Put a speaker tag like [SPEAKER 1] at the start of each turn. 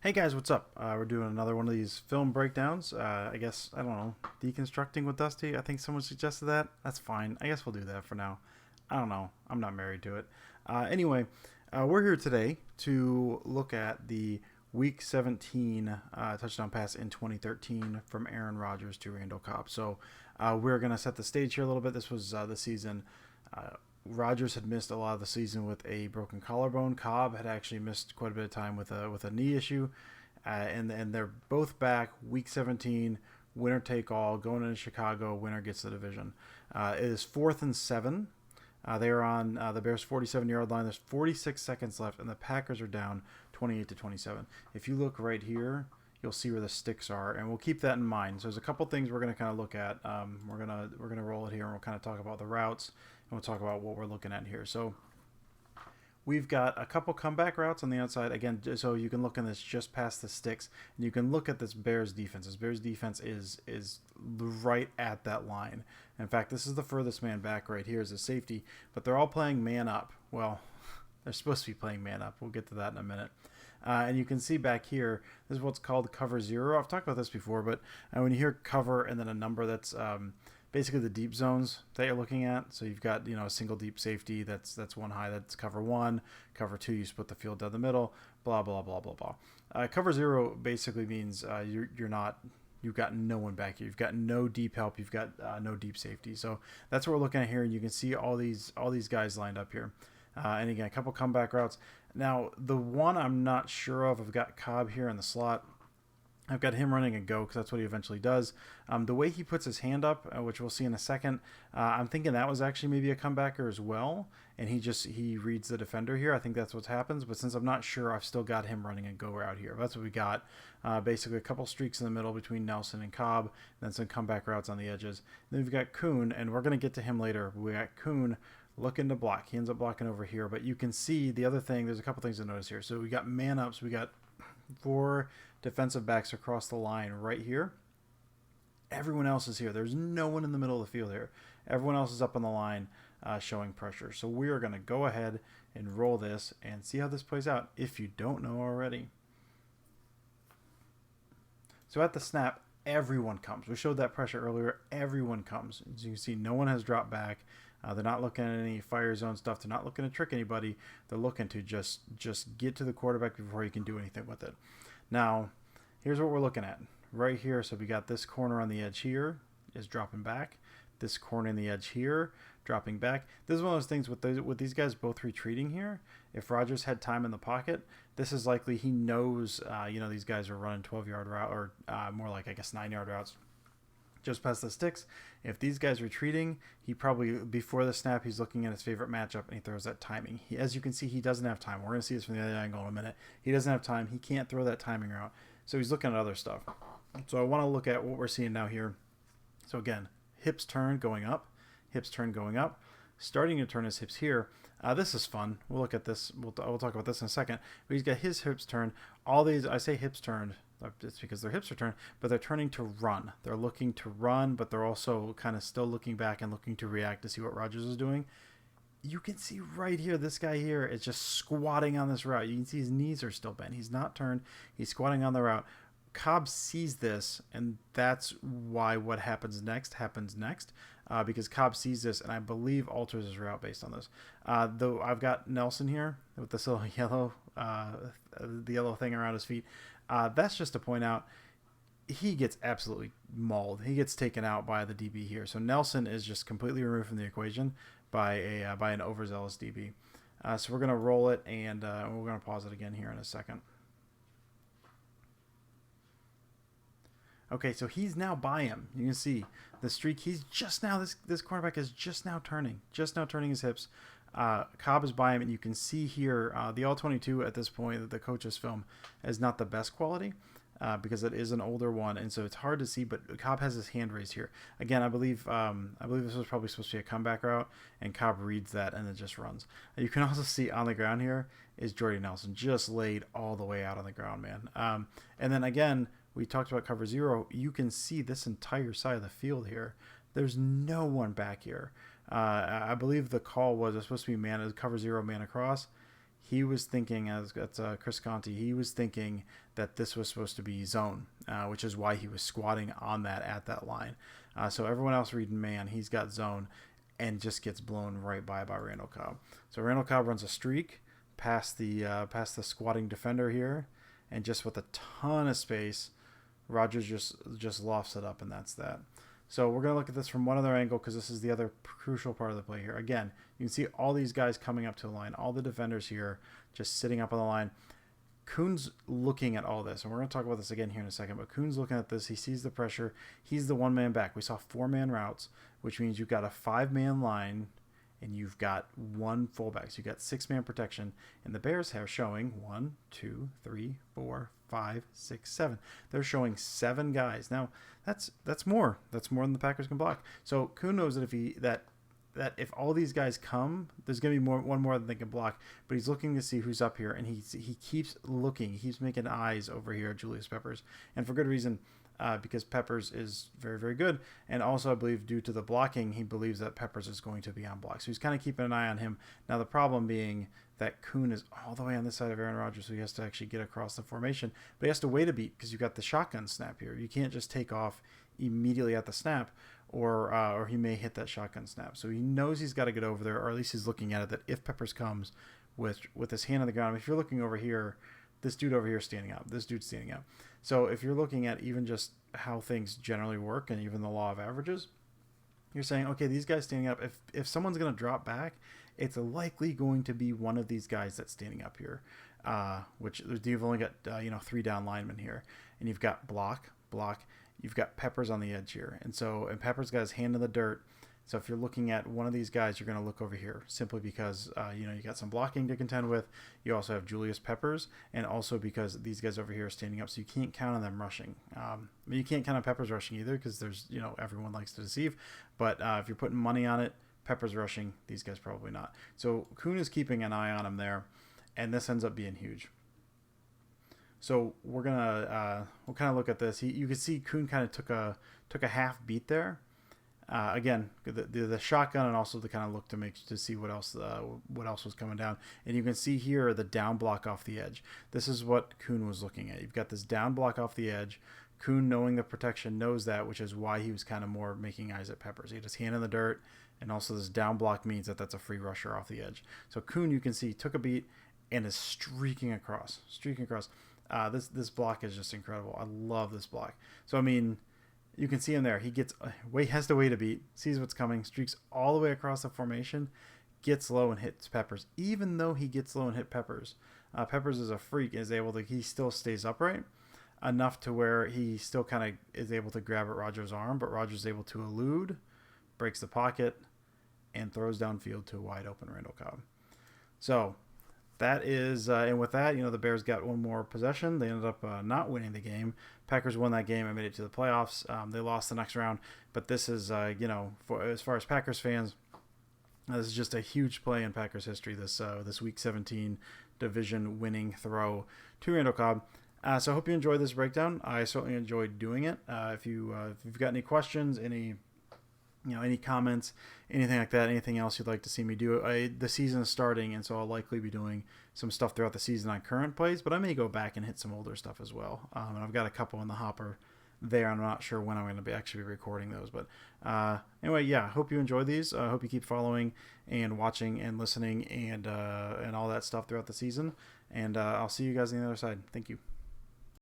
[SPEAKER 1] Hey guys, what's up? We're doing another one of these film breakdowns. I guess, I don't know, deconstructing with Dusty. I think someone suggested that. That's fine. I guess we'll do that for now. I don't know. I'm not married to it. Anyway, we're here today to look at the Week 17 touchdown pass in 2013 from Aaron Rodgers to Randall Cobb. So we're going to set the stage here a little bit. This was the season. Uh, Rodgers had missed a lot of the season with a broken collarbone. Cobb had actually missed quite a bit of time with a knee issue, and they're both back. Week 17, winner take all, going into Chicago. Winner gets the division. It is 4th and 7. They are on the Bears' 47-yard line. There's 46 seconds left, and the Packers are down 28-27. If you look right here, you'll see where the sticks are, and we'll keep that in mind. So there's a couple things we're going to kind of look at. We're gonna roll it here, and we'll kind of talk about the routes, and we'll talk about what we're looking at here. So we've got a couple comeback routes on the outside. Again, so you can look in this just past the sticks, and you can look at this Bears defense. This Bears defense is right at that line. In fact, this is the furthest man back right here is a safety, but they're all playing man up. Well, they're supposed to be playing man up. We'll get to that in a minute. And you can see back here, this is what's called cover zero. I've talked about this before, but when you hear cover and then a number, that's basically the deep zones that you're looking at. So you've got a single deep safety that's one high, that's cover one. Cover two, you split the field down the middle. Blah blah blah blah blah. Cover zero basically means you're not. You've got no one back here. You've got no deep help. You've got no deep safety. So that's what we're looking at here, and you can see all these guys lined up here. And again, a couple comeback routes. Now, the one I'm not sure of, I've got Cobb here in the slot. I've got him running a go because that's what he eventually does. The way he puts his hand up, which we'll see in a second, I'm thinking that was actually maybe a comebacker as well. And he reads the defender here. I think that's what happens. But since I'm not sure, I've still got him running a go route here. That's what we got. Basically, a couple streaks in the middle between Nelson and Cobb, and then some comeback routes on the edges. Then we've got Kuhn, and we're going to get to him later. We got Kuhn looking to block. He ends up blocking over here. But you can see the other thing, there's a couple things to notice here. So we got man ups. We got 4 defensive backs across the line right here. Everyone else is here. There's no one in the middle of the field here. Everyone else is up on the line showing pressure. So we are going to go ahead and roll this and see how this plays out if you don't know already. So at the snap, everyone comes. We showed that pressure earlier. Everyone comes. As you can see, no one has dropped back. They're not looking at any fire zone stuff. They're not looking to trick anybody. They're looking to just get to the quarterback before he can do anything with it. Now, here's what we're looking at right here. So we got this corner on the edge here is dropping back. This corner on the edge here dropping back. This is one of those things with these guys both retreating here. If Rodgers had time in the pocket, this is likely he knows, these guys are running 12-yard route or more like, I guess, 9-yard routes just past the sticks. If these guys retreating, he probably, before the snap, he's looking at his favorite matchup and he throws that timing. As you can see, he doesn't have time. We're going to see this from the other angle in a minute. He doesn't have time. He can't throw that timing route. So he's looking at other stuff. So I want to look at what we're seeing now here. So again, hips turn going up, hips turn going up, starting to turn his hips here. This is fun. We'll look at this. We'll talk about this in a second. But he's got his hips turned. All these, I say hips turned. It's because their hips are turned, but they're turning to run. They're looking to run, but they're also kind of still looking back and looking to react to see what Rodgers is doing. You can see right here, this guy here is just squatting on this route. You can see his knees are still bent. He's not turned. He's squatting on the route. Cobb sees this, and that's why what happens next, because Cobb sees this, and I believe alters his route based on this. Though I've got Nelson here with this little yellow, the yellow thing around his feet. That's just to point out he gets absolutely mauled. He gets taken out by the DB here. So Nelson is just completely removed from the equation by an overzealous DB. So we're going to roll it, and we're going to pause it again here in a second. Okay, so he's now by him. You can see the streak. He's just now, this cornerback is just now turning his hips. Cobb is by him, and you can see here the All-22 at this point that the coaches film is not the best quality because it is an older one, and so it's hard to see. But Cobb has his hand raised here again. I believe this was probably supposed to be a comeback route, and Cobb reads that and it just runs. And you can also see on the ground here is Jordy Nelson just laid all the way out on the ground, man. And then again, we talked about cover zero. You can see this entire side of the field here. There's no one back here. I believe the call was supposed to be cover zero, man across. he was thinking, as that's Chris Conti, he was thinking that this was supposed to be zone, which is why he was squatting on that at that line. So everyone else reading man, he's got zone, and just gets blown right by Randall Cobb. So Randall Cobb runs a streak past the squatting defender here, and just with a ton of space, Rodgers just lofts it up, and that's that. So we're going to look at this from one other angle because this is the other crucial part of the play here. Again, you can see all these guys coming up to the line, all the defenders here just sitting up on the line. Kuhn's looking at all this, and we're going to talk about this again here in a second, but Kuhn's looking at this. He sees the pressure. He's the one-man back. We saw four-man routes, which means you've got a five-man line, and you've got one fullback. So you've got six-man protection, and the Bears are showing 1, 2, 3, 4, 5, 6, 7. They're showing 7 guys. Now, that's more. That's more than the Packers can block. So Kuhn knows that if all these guys come, there's going to be one more than they can block. But he's looking to see who's up here, and he keeps looking. He keeps making eyes over here at Julius Peppers, and for good reason, because Peppers is very, very good. And also, I believe, due to the blocking, he believes that Peppers is going to be on block. So he's kind of keeping an eye on him. Now, the problem being that Kuhn is all the way on this side of Aaron Rodgers, so he has to actually get across the formation. But he has to wait a beat because you've got the shotgun snap here. You can't just take off immediately at the snap, or he may hit that shotgun snap. So he knows he's got to get over there, or at least he's looking at it, that if Peppers comes with his hand on the ground, if you're looking over here, this dude over here is standing up. This dude's standing up. So if you're looking at even just how things generally work and even the law of averages, you're saying, okay, these guys standing up, if someone's going to drop back, it's likely going to be one of these guys that's standing up here, which you've only got 3 down linemen here, and you've got block, you've got Peppers on the edge here, and Peppers got his hand in the dirt. So if you're looking at one of these guys, you're going to look over here simply because you got some blocking to contend with. You also have Julius Peppers, and also because these guys over here are standing up, so you can't count on them rushing. You can't count on Peppers rushing either because there's everyone likes to deceive. But if you're putting money on it, Peppers rushing, these guys probably not. So Kuhn is keeping an eye on him there, and this ends up being huge. So we'll kind of look at this. You can see Kuhn kind of took a half beat there. Again, the shotgun, and also the kind of look to see what else was coming down. And you can see here the down block off the edge. This is what Kuhn was looking at. You've got this down block off the edge. Kuhn, knowing the protection, knows that, which is why he was kind of more making eyes at Peppers. He had his hand in the dirt, and also this down block means that that's a free rusher off the edge. So Kuhn, you can see, took a beat and is streaking across. This block is just incredible. I love this block. So, I mean, you can see him there. He has to wait a beat, sees what's coming, streaks all the way across the formation, gets low and hits Peppers. Even though he gets low and hit Peppers, Peppers is a freak and he still stays upright enough to where he still kind of is able to grab at Rodgers' arm, but Rodgers is able to elude, breaks the pocket, and throws downfield to a wide open Randall Cobb. So that is, and with that, the Bears got one more possession. They ended up not winning the game. Packers won that game and made it to the playoffs. They lost the next round, but this is, as far as Packers fans, this is just a huge play in Packers history. This Week 17 division winning throw to Randall Cobb. So I hope you enjoyed this breakdown. I certainly enjoyed doing it. If you've got any questions, any comments, anything like that, anything else you'd like to see me do. The season is starting, and so I'll likely be doing some stuff throughout the season on current plays, but I may go back and hit some older stuff as well. And I've got a couple in the hopper there. I'm not sure when I'm going to actually be recording those, but anyway, yeah, I hope you enjoy these. I hope you keep following and watching and listening and all that stuff throughout the season, and I'll see you guys on the other side. Thank you.